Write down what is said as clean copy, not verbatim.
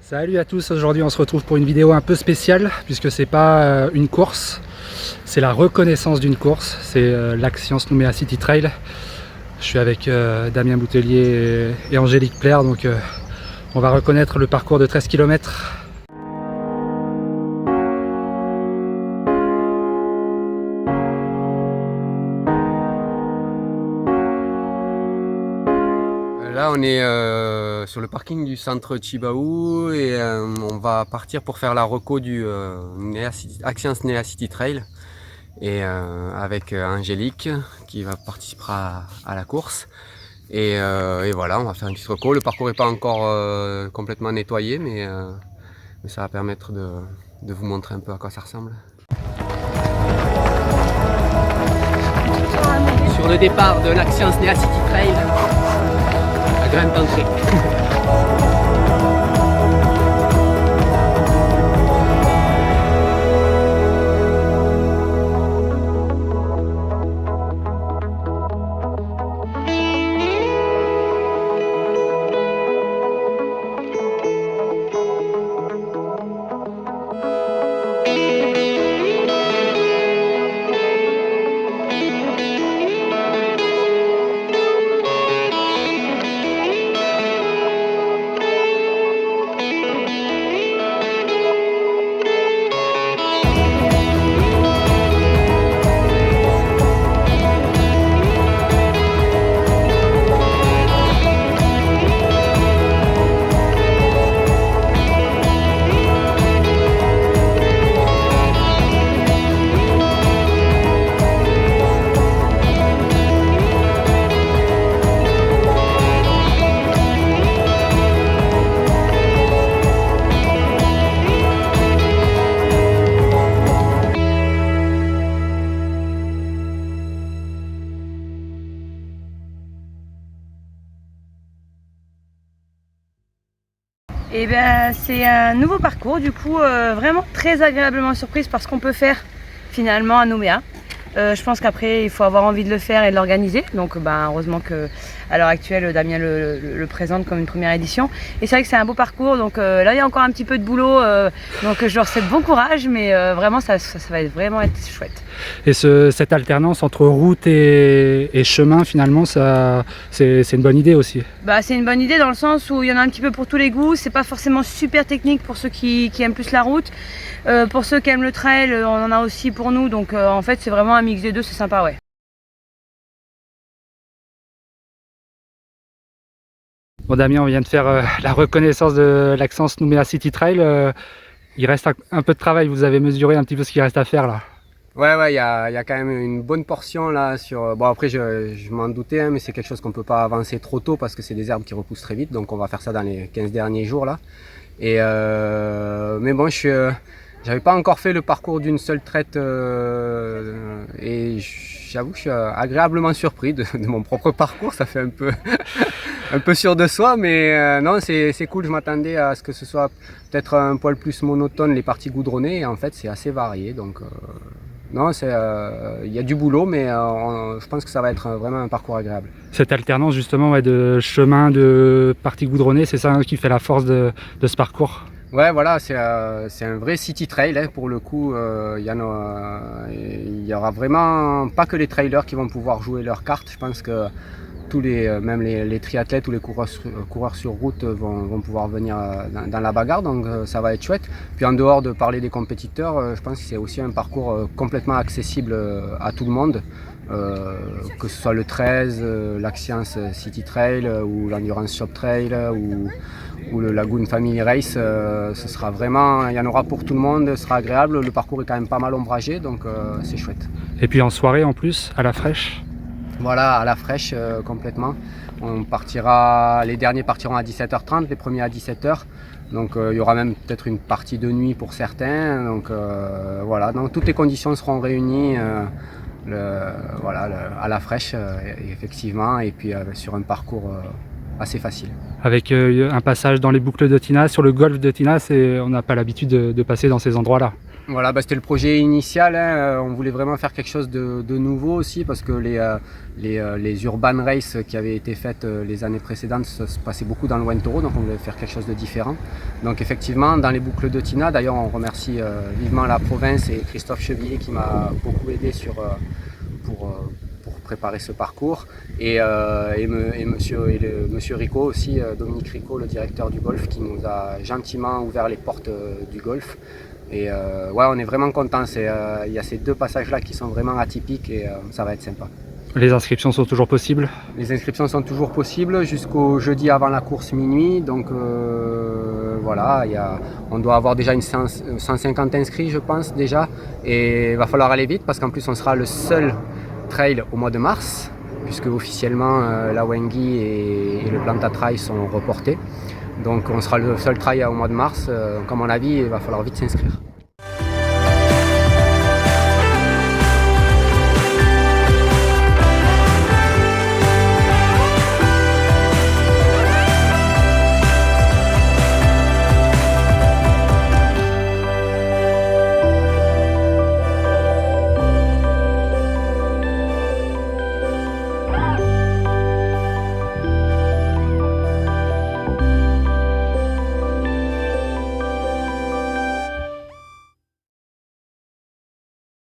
Salut à tous, aujourd'hui on se retrouve pour une vidéo un peu spéciale puisque c'est pas une course, c'est la reconnaissance d'une course, c'est l'Axians Nouméa City Trail. Je suis avec Damien Boutelier et Angélique Plaire, donc on va reconnaître le parcours de 13 km. Là on est sur le parking du centre Chibaou et on va partir pour faire la reco du Axians Nouméa City Trail et avec Angélique qui va participer à la course et voilà, on va faire une petite reco. Le parcours n'est pas encore complètement nettoyé mais ça va permettre de vous montrer un peu à quoi ça ressemble. Sur le départ de l'Axians Nouméa City Trail, grimpe d'entrée. Et bien c'est un nouveau parcours, du coup vraiment très agréablement surprise par ce qu'on peut faire finalement à Nouméa. Je pense qu'après il faut avoir envie de le faire et de l'organiser, donc heureusement qu'à l'heure actuelle Damien le présente comme une première édition. Et c'est vrai que c'est un beau parcours, donc là il y a encore un petit peu de boulot, donc je leur souhaite bon courage, mais vraiment ça va vraiment être chouette. Et cette alternance entre route et chemin, finalement, c'est une bonne idée aussi. C'est une bonne idée dans le sens où il y en a un petit peu pour tous les goûts. C'est pas forcément super technique pour ceux qui aiment plus la route. Pour ceux qui aiment le trail, on en a aussi pour nous. Donc en fait, c'est vraiment un mix des deux, c'est sympa, ouais. Bon Damien, on vient de faire la reconnaissance de l'Axians Nouméa City Trail. Il reste un peu de travail, vous avez mesuré un petit peu ce qu'il reste à faire là. Ouais, il y a quand même une bonne portion là sur. Bon après je m'en doutais, hein, mais c'est quelque chose qu'on peut pas avancer trop tôt parce que c'est des herbes qui repoussent très vite, donc on va faire ça dans les 15 derniers jours là. Et mais bon, j'avais pas encore fait le parcours d'une seule traite et j'avoue que je suis agréablement surpris de mon propre parcours. Ça fait un peu un peu sûr de soi, mais non, c'est cool. Je m'attendais à ce que ce soit peut-être un poil plus monotone les parties goudronnées, et en fait c'est assez varié, donc non, il y a du boulot, mais je pense que ça va être vraiment un parcours agréable. Cette alternance justement de chemin, de parties goudronnées, c'est ça qui fait la force de ce parcours. Ouais, voilà, c'est un vrai city trail, hein, pour le coup. Il y aura vraiment pas que les trailers qui vont pouvoir jouer leur carte. Je pense que même les triathlètes ou les coureurs sur route vont pouvoir venir dans la bagarre, donc ça va être chouette. Puis en dehors de parler des compétiteurs, je pense que c'est aussi un parcours complètement accessible à tout le monde, que ce soit le 13, l'Axians City Trail ou l'Endurance Shop Trail ou le Lagoon Family Race. Ce sera vraiment, il y en aura pour tout le monde, ce sera agréable. Le parcours est quand même pas mal ombragé, donc c'est chouette. Et puis en soirée en plus, à la fraîche. Voilà, à la fraîche complètement. Les derniers partiront à 17h30, les premiers à 17h. Donc il y aura même peut-être une partie de nuit pour certains. Donc voilà, donc toutes les conditions seront réunies à la fraîche, effectivement, et puis sur un parcours assez facile. Avec un passage dans les boucles de Tina, sur le golfe de Tina, on n'a pas l'habitude de passer dans ces endroits-là. Voilà, c'était le projet initial, hein. On voulait vraiment faire quelque chose de nouveau aussi parce que les urban races qui avaient été faites les années précédentes se passaient beaucoup dans le Wentoro, donc on voulait faire quelque chose de différent. Donc effectivement, dans les boucles de Tina, d'ailleurs on remercie vivement la province et Christophe Chevillier qui m'a beaucoup aidé pour préparer ce parcours et monsieur Rico aussi, Dominique Rico, le directeur du golf, qui nous a gentiment ouvert les portes du golf. Et ouais, on est vraiment content. Il y a ces 2 passages là qui sont vraiment atypiques et ça va être sympa. Les inscriptions sont toujours possibles? Les inscriptions sont toujours possibles jusqu'au jeudi avant la course minuit. Donc voilà, on doit avoir déjà 150 inscrits je pense déjà. Et il va falloir aller vite parce qu'en plus on sera le seul trail au mois de mars, puisque officiellement la Wengi et le Planta Trail sont reportés. Donc on sera le seul trail au mois de mars. Donc à mon avis, il va falloir vite s'inscrire.